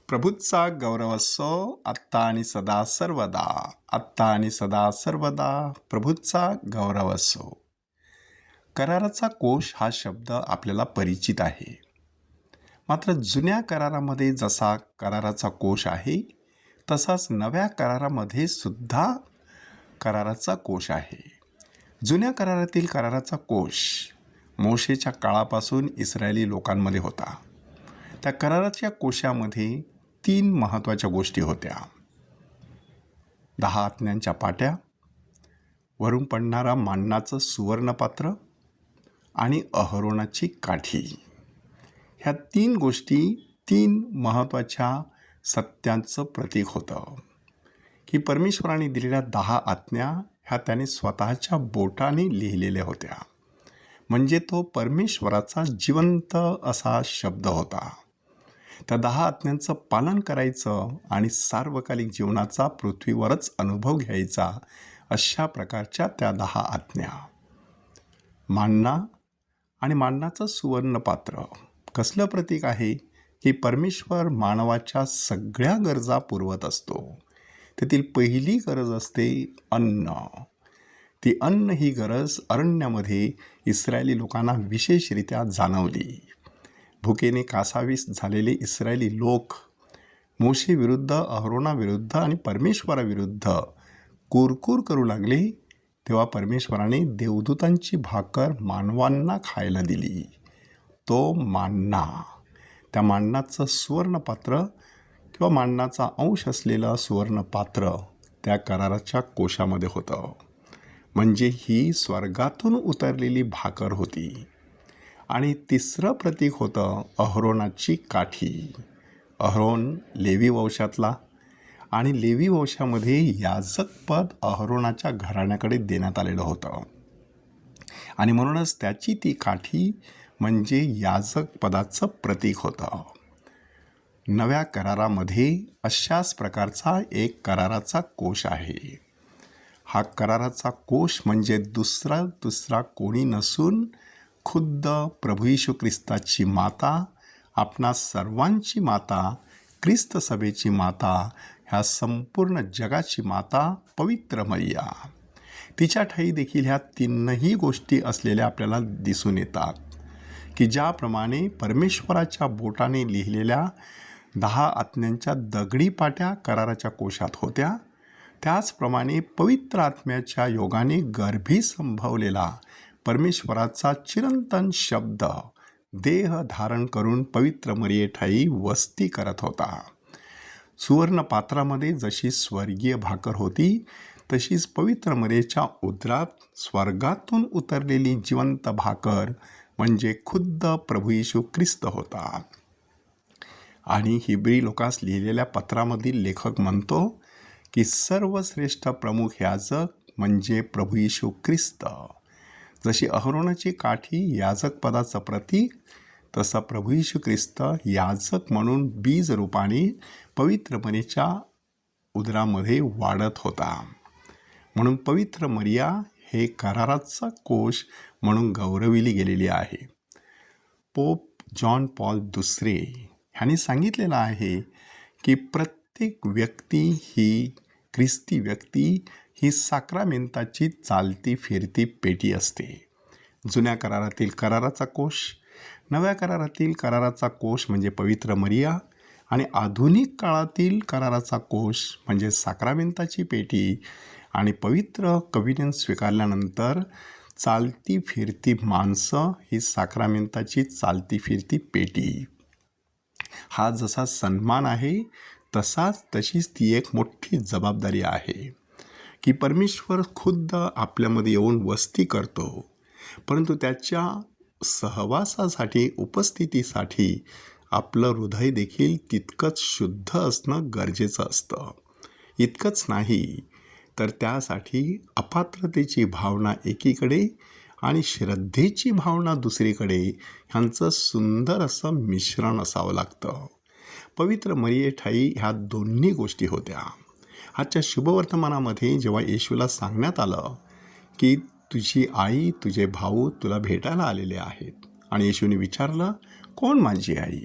प्रभूचा गौरव असो आत्ता आणि सदा सर्वदा. आत्ता आणि सदा सर्वदा प्रभूचा गौरव असो. कराराचा कोश हा शब्द आपल्याला परिचित आहे. मात्र जुन्या करारामध्ये जसा कराराचा कोश आहे तसाच नव्या करारामध्ये सुद्धा कराराचा कोश आहे. जुन्या करारातील कराराचा कोश मोशेच्या काळापासून इस्रायली लोकांमध्ये होता. त्या कराराच्या कोशामध्ये 3 महत्त्वाच्या गोष्टी होत्या. 10 आज्ञांच्या पाट्या, वरून पडणारा मान्नाचं सुवर्णपात्र आणि अहरोनाची काठी. ह्या 3 गोष्टी 3 महत्त्वाच्या सत्यांचं प्रतीक होतं की परमेश्वराने दिलेल्या 10 आज्ञा ह्या त्याने स्वतःच्या बोटाने लिहिलेल्या होत्या. म्हणजे तो परमेश्वराचा जिवंत असा शब्द होता. त्या 10 आज्ञांचं पालन करायचं आणि सार्वकालिक जीवनाचा पृथ्वीवरच अनुभव घ्यायचा, अशा प्रकारच्या त्या 10 आज्ञा. मान्ना आणि मान्नाचं सुवर्णपात्र कसलं प्रतीक आहे की परमेश्वर मानवाच्या सगळ्या गरजा पुरवत असतो. त्यातील पहिली गरज असते अन्न. ती अन्न ही गरज अरण्यामध्ये इस्रायली लोकांना विशेषरित्या जाणवली. भुकेने कासावीस झालेले इस्रायली लोक मोशेविरुद्ध, अहरोनाविरुद्ध आणि परमेश्वराविरुद्ध कुरकुर करू लागले. तेव्हा परमेश्वराने देवदूतांची भाकर मानवांना खायला दिली, तो मान्ना. त्या मान्नाचं सुवर्णपात्र किंवा मान्नाचा अंश असलेलं सुवर्णपात्र त्या कराराच्या कोशामध्ये होतं. म्हणजे ही स्वर्गातून उतरलेली भाकर होती. आणि तिसरं प्रतीक होतं अहरोनाची काठी. अहरोन लेवी वंशातला आणि लेवी वंशामध्ये याजकपद अहरोनाच्या घराण्याकडे देण्यात आलेलं होतं. आणि म्हणूनच त्याची ती काठी म्हणजे याजक पदाचं प्रतीक होतं. नव्या करारामध्ये अशाच प्रकारचा एक कराराचा कोश आहे. हा कराराचा कोश म्हणजे दुसरा कोणी नसून खुद्द प्रभू येशू ख्रिस्ताची माता, आपणा सर्वांची माता, ख्रिस्त सभेची माता, ह्या संपूर्ण जगाची माता पवित्र मरिया. तिच्या ठायी देखील ह्या 3ही गोष्टी असलेल्या आपल्याला दिसून येतात की ज्याप्रमाणे परमेश्वराच्या बोटाने लिहिलेल्या 10 आज्ञांच्या दगडी पाट्या कराराच्या कोशात होत्या, त्याचप्रमाणे पवित्र आत्म्याच्या योगाने गर्भी संभवलेला परमेश्वराचा चिरंतन शब्द देह धारण करून पवित्र मरियेठायी वस्ती करत होता. सुवर्णपात्रामध्ये जशी स्वर्गीय भाकर होती, तशीच पवित्र मरियेच्या उदरात स्वर्गातून उतरलेली जिवंत भाकर म्हणजे खुद्द प्रभू येशू ख्रिस्त होता. आणि हिब्री लोकांस लिहिलेल्या पत्रामधील लेखक म्हणतो की सर्वश्रेष्ठ प्रमुख याजक म्हणजे प्रभू येशू ख्रिस्त. जशी अहरोनाची काठी याजक पदाचं प्रतीक, तसं प्रभू येशू ख्रिस्त याजक म्हणून बीज रूपाने पवित्र मरियेच्या उदरामध्ये वाढत होता. म्हणून पवित्र मरिया हे कराराचा कोश म्हणून गौरविली गेलेली आहे. पोप जॉन पॉल दुसरे ह्यांनी सांगितलेलं आहे की प्रत्येक व्यक्ती ही ख्रिस्ती व्यक्ती ही साक्रामेंताची चालती फिरती पेटी असते. जुन्या करारातील कराराचा कोश, नव्या करारातील कराराचा कोश म्हणजे पवित्र मरिया, आणि आधुनिक काळातील कराराचा कोश म्हणजे साक्रामेंताची पेटी आणि पवित्र कविनेन स्वीकारल्यानंतर चालती फिरती माणसं ही साक्रामेंताची चालती फिरती पेटी. हा जसा सन्मान आहे तशीच ती एक मोठी जबाबदारी आहे की परमेश्वर खुद्द आपल्यामध्ये येऊन वस्ती करतो, परंतु त्याच्या सहवासासाठी, उपस्थितीसाठी आपलं हृदय देखील तितकंच शुद्ध असणं गरजेचं असतं. इतकंच नाही तर त्यासाठी अपात्रतेची भावना एकीकडे आणि श्रद्धेची भावना दुसरीकडे ह्यांचं सुंदर असं मिश्रण असावं लागतं. पवित्र मरियेठायी ह्या दोन्ही गोष्टी होत्या. आजच्या शुभवर्तमानामध्ये जेव्हा येशूला सांगण्यात आलं की तुझी आई, तुझे भाऊ तुला भेटायला आलेले आहेत, आणि येशूने विचारलं, कोण माझी आई,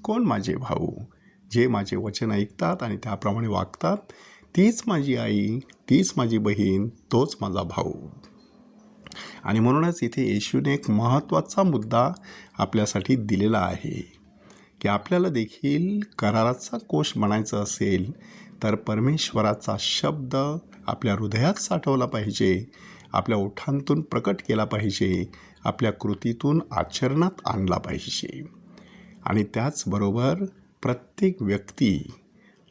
कोण माझे भाऊ, जे माझे वचन ऐकतात आणि त्याप्रमाणे वागतात, तीच माझी आई, तीच माझी बहीण, तोच माझा भाऊ. आणि म्हणूनच इथे येशूने एक महत्त्वाचा मुद्दा आपल्यासाठी दिलेला आहे की आपल्याला देखील कराराचा कोश बनायचं असेल तर परमेश्वराचा शब्द आपल्या हृदयात साठवला पाहिजे, आपल्या ओठांतून प्रकट केला पाहिजे, आपल्या कृतीतून आचरणात आणला पाहिजे. आणि त्याचबरोबर प्रत्येक व्यक्ती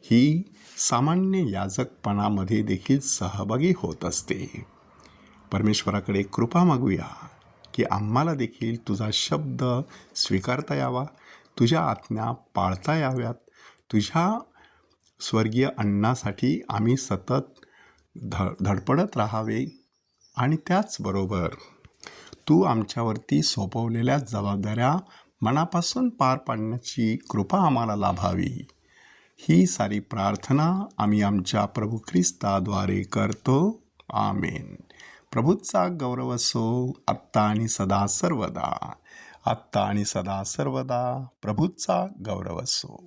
ही सामान्य याजकपणामध्ये देखील सहभागी होत असते. परमेश्वराकडे कृपा मागूया की आम्हाला देखील तुझा शब्द स्वीकारता यावा, तुझ्या आज्ञा पाळता याव्यात, तुझ्या स्वर्गीय अन्नासाठी आम्ही सतत धडपडत राहावे आणि त्याचबरोबर तू आमच्यावरती सोपवलेल्या जबाबदाऱ्या मनापासून पार पाडण्याची कृपा आम्हाला लाभावी. ही सारी प्रार्थना आम्ही आमच्या प्रभू ख्रिस्ताद्वारे करतो. आमेन. प्रभूचा गौरव असो आत्ता आणि सदा सर्वदा. आत्ता आणि सदा सर्वदा प्रभूचा गौरव असो.